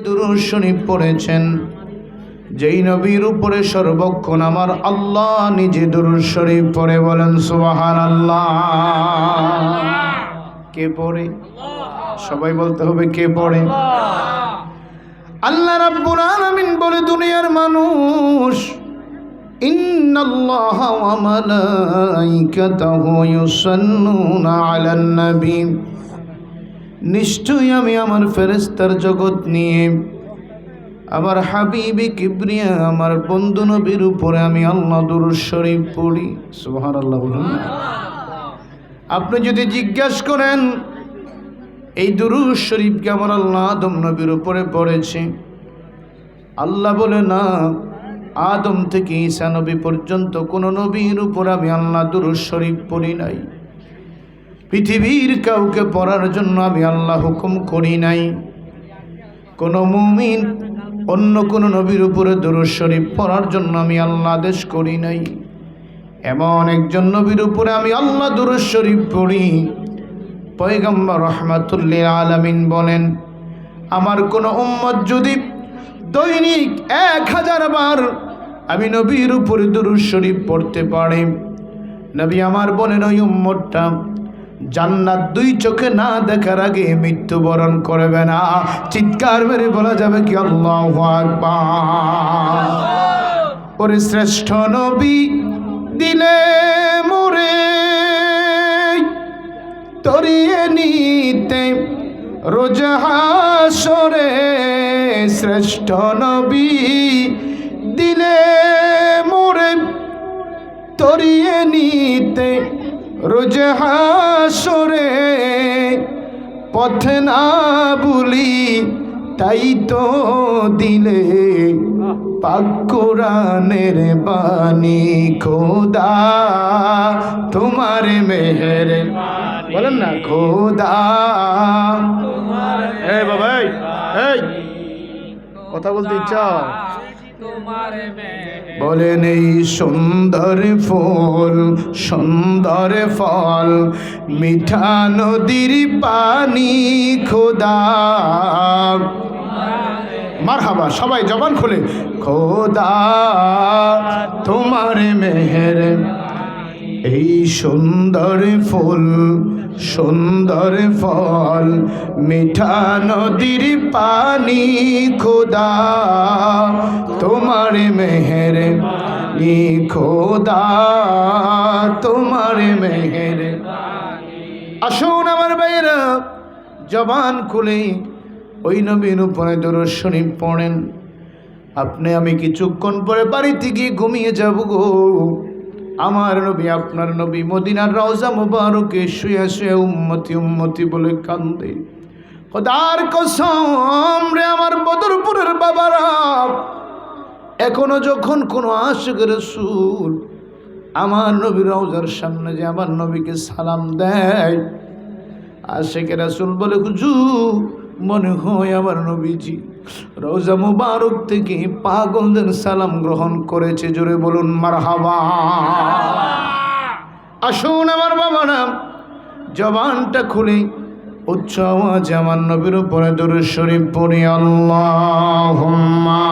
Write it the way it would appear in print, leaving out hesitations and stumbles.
দুরূদ শরীফ পড়েছেন, যেই নবীর উপরে সর্বক্ষণ আমার আল্লাহ নিজে দুরূদ শরীফ পড়ে। বলেন সুবহানাল্লাহ। কে পড়ে? সবাই বলতে হবে কে পড়ে? আল্লাহ রাব্বুল আলামিন বলে, দুনিয়ার মানুষ, ইন্নাল্লাহা ওয়া মালাইকাতাহু ইউসাল্লুনা আলান নবী, নিশ্চয়ই আমি আমার ফেরেশতার জগৎ নিয়ে আমার হাবিবে কিবরিয়া আমার বন্ধু নবীর উপরে আমি আল্লাহ দুরূদ শরীফ পড়ি। সুবহানাল্লাহ বলুন। আপনি যদি জিজ্ঞাসা করেন এই দুরূদ শরীফকে আমার আল্লাহ আদম নবীর উপরে পড়েছে, আল্লাহ বলে না, আদম থেকে ঈসা নবী পর্যন্ত কোন নবীর উপর আমি আল্লাহ দুরূদ শরীফ পড়ি নাই। পৃথিবীর কাউকে পড়ার জন্য আমি আল্লাহ হুকুম করি নাই। কোন মুমিন অন্য কোন নবীর উপরে দুরূদ শরীফ পড়ার জন্য আমি আল্লাহ আদেশ করি নাই। এমন একজন নবীর উপরে আমি আল্লাহ দুরূদ শরীফ পড়ি। পয়গম্বর রাহমাতুল্লিল আলামিন বলেন, আমার কোন উম্মত যদি দৈনিক 1000 বার আমি নবীর উপরে দুরূদ শরীফ পড়তে পারে, নবী আমার বলেন ওই উম্মতটা জান্নাত 2 চোখে না দেখার আগে মৃত্যুবরণ করবে না। চিৎকার মেরে বলা যাবে কি আল্লাহু আকবার। ওরে শ্রেষ্ঠ নবী দিলে মোরে তরিয়ে নিতে রোজ হাসরে, শ্রেষ্ঠ নবী দিলে মোরে তরিয়ে নিতে রোজ হাসরে, পথে না ভুলি তাই তো দিলে পাক কোরআনের বাণী, খোদা তোমার মেহের, বলেন না খোদা। এই বাবা এই কথা বলতে ইচ্ছা বলেন, এই সুন্দর ফুল সুন্দর ফল মিঠা নদীর পানি, খোদা মারহাবা, সবাই জবান খুলে খোদা তোমার মেহের, এই সুন্দর ফুল সুন্দর ফল মিঠা নদীর পানি, খোদা তোমার মেহের, খোদা তোমার মেহের। আসুন আমার ভাইয়েরা, জবান খুলে ওই নবীর উপরে দুরূদ শরীফ পড়েন। আপনি আমি কিছুক্ষণ পরে বাড়িতে গিয়ে ঘুমিয়ে যাব গো। আমার নবী আপনার নবী মদিনার রওজা মুবারকে শুয়ে শুয়ে উম্মতি উম্মতি বলে কান্দে। খোদার কসম রে আমার বদরপুরের বাবারা, এখনো যখন কোনো আশিক রাসূল আমার নবী রওজার সামনে যে আমার নবীকে সালাম দেয়, আশিক রাসূল বলে হুজুর মনে হয় আমার নবীজি রওজা মুবারক থেকে পাগলদের সালাম গ্রহণ করেছে। জোরে বলুন মারহাবা। আসুন আমার বাবারা, জবানটা খুলে উচ্চ আওয়াজে আমার নবীর উপরে দুরূদ শরীফ পড়ি। আল্লাহুম্মা